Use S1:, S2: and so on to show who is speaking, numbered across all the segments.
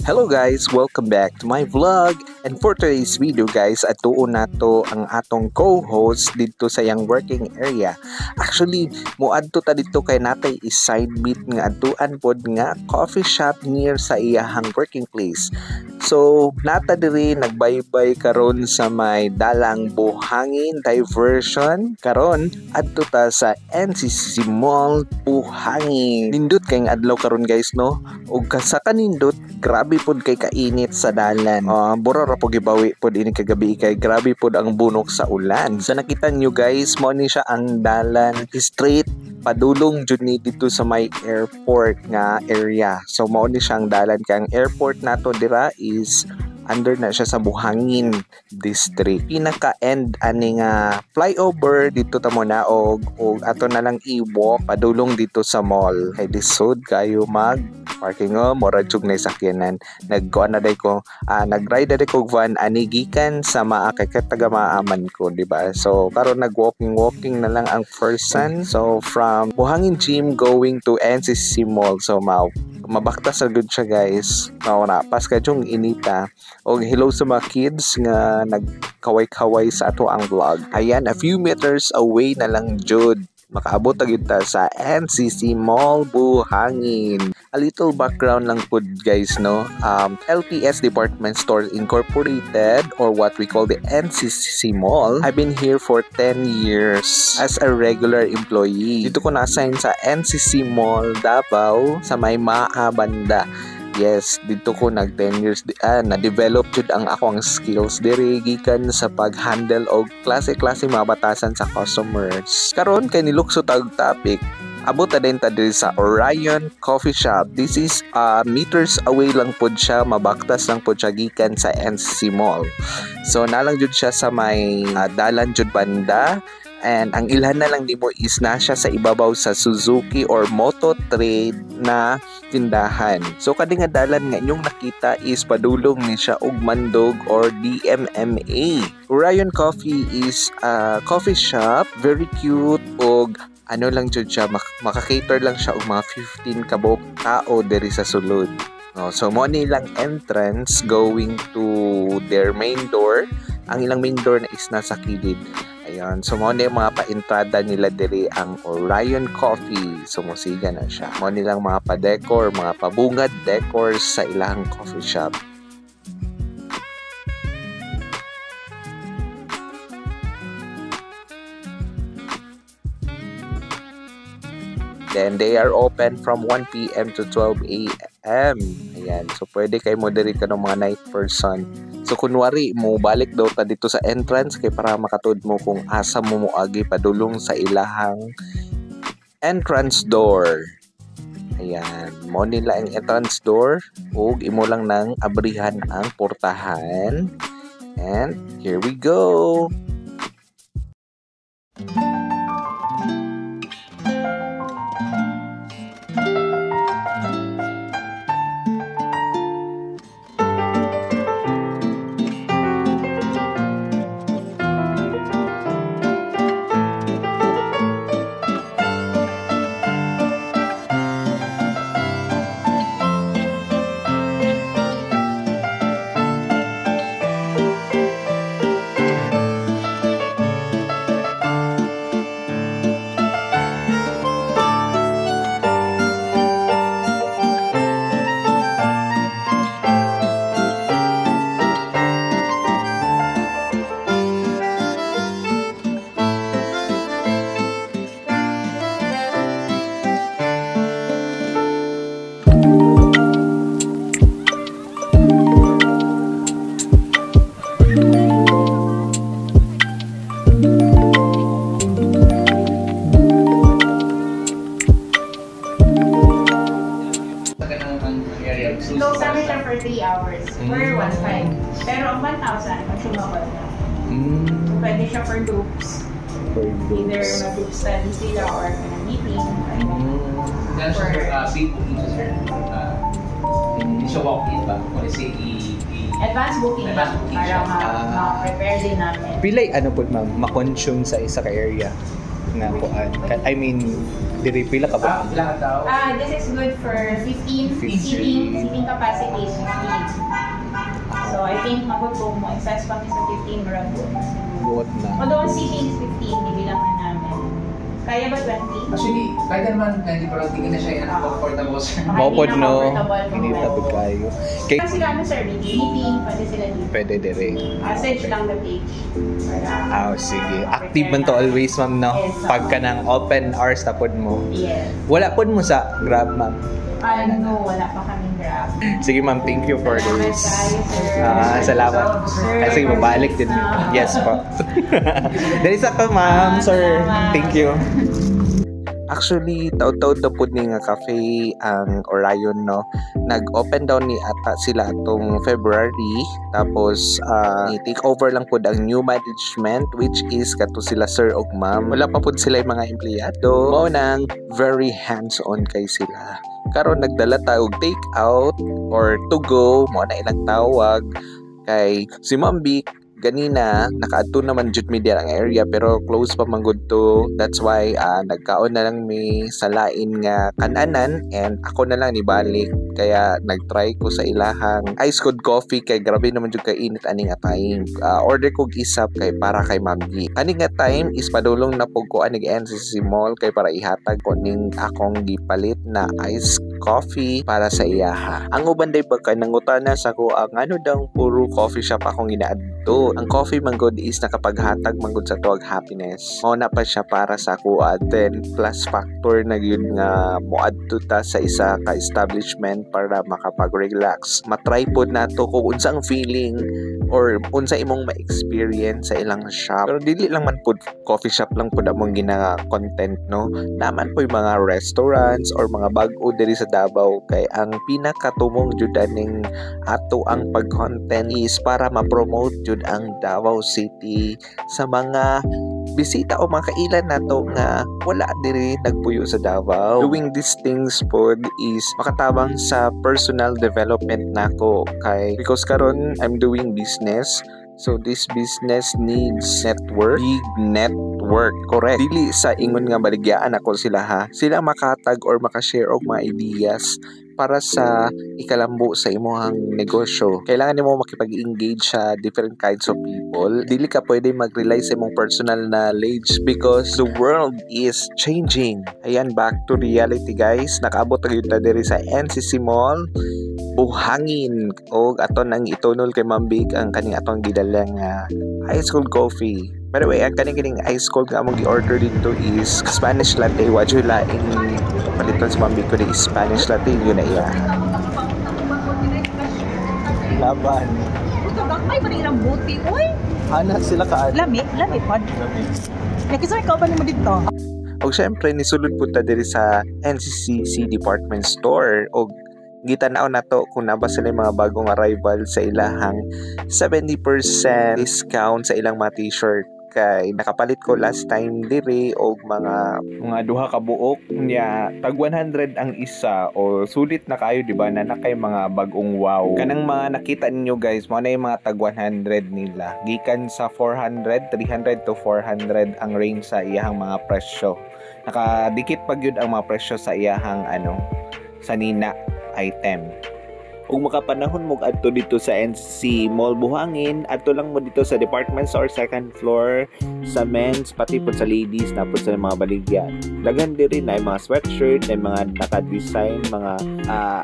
S1: Hello guys! Welcome back to my vlog. And for today's video guys, atuon nato ang atong co-host dito sa yang working area. Actually, muadto ta dito kay natay is-side meet nga atuan pod nga coffee shop near sa iyahang working place. So, nata diri nagbaybay karon sa may dalang buhangin diversion. Karon adto ta sa NCC Mall Buhangin. Nindot kay adlaw karon guys no. Ug sa kanindot grabe pod kay kainit sa dalan. Bura ra po gibawi pod ini kagabi kay grabe pod ang bunok sa ulan. Sa nakita nyo guys, mo ni siya ang dalan straight padulong jud ni dito sa may airport nga area. So mao ni siyang dalan kang airport nato dira is under na siya sa Buhangin district. Pinaka-end ani nga flyover dito ta mo na og ato na lang i-walk padulong dito sa mall. Kay lisod kayo mag parking mora jug na sakyanan. Nagkuan na day ko nag-ride na ko van ani gikan sa maa kay taga maaman ko, di ba? So karon nag-walking na lang ang person. So from Buhangin Gym going to NCC Mall. So mabaktas na good siya guys. Na pas ka yung inita. O hello sa mga kids nga nagkaway-kaway sa ato ang vlog. Ayan, a few meters away na lang jud makaabot agad ta sa NCC Mall Buhangin. A little background lang po guys no. LPS Department Stores Incorporated or what we call the NCC Mall. I've been here for 10 years as a regular employee. Dito ko na-assign sa NCC Mall Davao sa may Maa Banda. Yes, dito ko nag 10 years na-develop jud ang akong skills diri gikan sa pag-handle og klase-klase mga batasan sa customers. Karon kay nilukso tag topic. Abot ta din ta diri sa Orion Coffee Shop. This is meters away lang pod siya, mabaktas lang pod siya gikan sa NCC Mall. So nalang jud siya sa may dalan jud banda. And ang ilhan na lang nimo is na siya sa ibabaw sa Suzuki or Moto Trade na tindahan. So kadi nga dalan nga inyong nakita is padulong ni siya og Mandog or DMMA. Orion Coffee is a coffee shop, very cute og ano lang jud siya, makakater lang siya og mga 15 kabok tao diri sa sulod. So mo nilang entrance going to their main door. Ang ilang main door na is nasa kilid. Ayan, so mo ni mga pa-entrada nila diri ang Orion Coffee. So musiga na siya. Mo nilang mga pa-decor, mga pabungad decors sa ilang coffee shop. Then they are open from 1 PM to 12 AM. Ayan, so pwede kayo mo diri ka ng mga night person. So kunwari mo balik daw ta dito sa entrance kay para makatuod mo kung asa mo agi padulong sa ilahang entrance door. Ayan, mo nila ang entrance door ug imo lang nang abrihan ang portahan. And here we go.
S2: Close namin siya for 3 hours. For 1.5. Pero ang 1,000, consumable na. So, pwede siya for groups. Either mag-group study sila or meeting.
S3: Yan siya for paid booking siya, sir. Hindi siya walk-in ba? Kung say
S2: advance booking. Para ma-prepare din namin.
S1: Pilay ano po ma'am, ma-consume sa isa ka area na kuan. I mean, diri pila ka ba?
S3: Pila ka tao?
S2: This is good for 15 seating capacity is 15. think magutong mo, excess pa sa 15 grab po.
S1: Buot na.
S2: Although ang seating is 15, ibilang na namin. Kaya ba 20?
S3: Actually, kaya naman 20 pero tingin na siya yan comfortable sir.
S1: Mopod no.
S2: Hindi
S1: Hindi tapos kayo. Kay
S2: Kasi sila sir, meeting, pwede sila dito.
S1: pwede dire.
S2: Message lang the page. Para,
S1: Sige. Active man to always, ma'am, no?
S2: Yes, ma'am.
S1: Pagka ng open hours na pod mo.
S2: yes.
S1: Wala pod mo sa Grab, ma'am.
S2: No, wala pa kaming grab.
S1: Sige, ma'am. Thank you for
S2: Salamat
S1: this.
S2: kayo, sir.
S1: Salamat.
S2: Sir,
S1: Kasi mabalik din. Yes po. Dali sa ka, ma'am, sir.
S2: Salamat.
S1: Thank you. Actually, taod-taod na po ni nga cafe ang Orion, no? Nag-open down ni ata sila atong February. Tapos, i-take over lang po ang new management, which is kato sila sir og ma'am. Wala pa po sila yung mga empleyado. Mao nang very hands-on kay sila. Karon nagdala tayo og take out or to go, mo na ilang tawag kay si Ma'am Vic ganina nakaadto naman jud media ang area pero close pa man gud to. That's why nagkaon na lang mi sa lain nga kananan and ako na lang nibalik kaya nagtry ko sa ilahang ice cold coffee kay grabe naman jud ka init ani nga time. Order ko isap kay para kay Ma'am G. Ani nga time is padulong na pug ko ani NCC Mall kay para ihatag ko ning akong gipalit na ice coffee para sa iyaha. Ang uban day pagka nangutana sa ko ang ano daw puro coffee shop akong ginaadto. Ang coffee manggod is nakapaghatag manggod sa tuwag happiness. Mao na pa siya para sa kuha. Then plus factor na yun nga moadto ta sa isa ka establishment para makapag-relax. Matry pod nato kung unsa ang feeling or unsa imong ma-experience sa ilang shop. Pero dili lang man pod coffee shop lang pod among gina-content, no. Naman po yung mga restaurants or mga bag-o diri sa Davao kay ang pinakatumong jud aning ato ang pag-content is para ma-promote jud ang Davao City sa mga bisita o mga kailan nato nga wala diri nagpuyo sa Davao. Doing these things pod is makatabang sa personal development nako kay because karon I'm doing business. So this business needs network, big network, correct. Dili sa ingon nga baligyaan ako sila ha. Sila makatag or makashare og mga ideas para sa ikalambo sa imong negosyo. Kailangan nimo makipag-engage sa different kinds of people. Dili ka pwede mag-rely sa imong personal knowledge because the world is changing. Ayan, back to reality guys. Nakaabot na yun diri sa NCC Mall. Buhangin o aton ang itunol kay Ma'am Vic ang kaning atong gidalang ice cold coffee. By the way, ang kaning ice cold nga among gi-order dito is Spanish latte. Wadyo laing paliton sa Ma'am Vic ko di Spanish latte yun na iya. Laban.
S4: Ay, manilang buti. Uy!
S1: Ana sila ka.
S4: Lami pod. Nakisar ka ba naman dito?
S1: O syempre, nisulod po ta diri sa NCCC Department Store o gitanaw na to kung naba sila yung mga bagong arrival sa ilahang 70% discount sa ilang mga t-shirt kay nakapalit ko last time diri og mga duha ka buok nya tag 100 ang isa o sulit na kayo di ba na kay mga bagong wow kanang mga nakita ninyo guys mo na yung mga tag 100 nila gikan sa 400 300 to 400 ang range sa iyahang mga presyo nakadikit pag yun ang mga presyo sa iyahang sa nina item. Kung makapanahon mo adto dito sa NCC Mall Buhangin, adto lang mo dito sa department store second floor sa men's pati po sa ladies na po sa mga baligyan. Daghan diri na mga sweatshirt, na mga naka-design, mga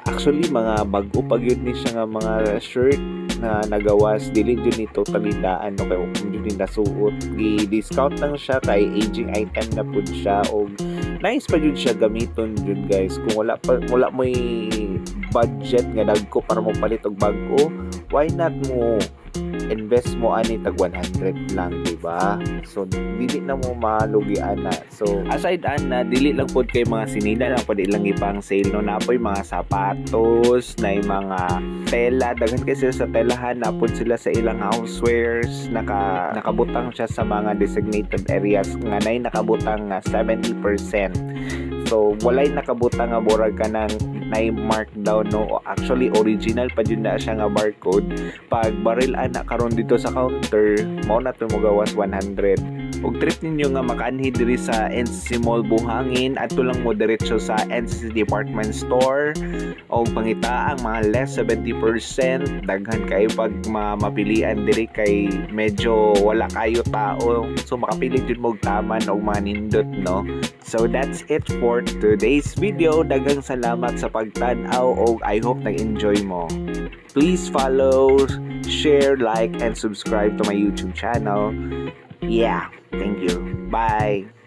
S1: actually mga bag-o pag yun ni siya nga mga shirt na nagawas dili jud ni totally daan no kay kung jud ni nasuot gi-discount lang siya kay aging item na pud siya og nice pa jud siya gamiton jud guys kung wala mo budget nga dagko para mo palit og bag-o why not mo invest mo ani tag 100 lang diba so dili na mo malugi ana so aside ana dili lang pod kay mga sinila lang pod ilang ipang sale no napoy mga sapatos na mga tela daghan kasi sa telahan na pod sila sa ilang housewares nakabutang siya sa mga designated areas nga nakabutang nga 70%. So walay nakabutang nga burag ka ng na mark daw no. Actually original pa jud na siya nga barcode. Pag baril ana karon dito sa counter, mao na to mogawas 100. Ug trip ninyo nga makaanhi diri sa NCC Mall Buhangin adto lang mo diretso sa NCC Department Store o pangita ang mga less 70%. Daghan kayo pag mapilian diri kay medyo wala kayo tao, so makapili jud mo og taman og manindot no. So that's it for today's video. Daghang salamat sa pagtan-aw og I hope nag-enjoy mo. Please follow, share, like, and subscribe to my YouTube channel. Yeah, thank you. Bye.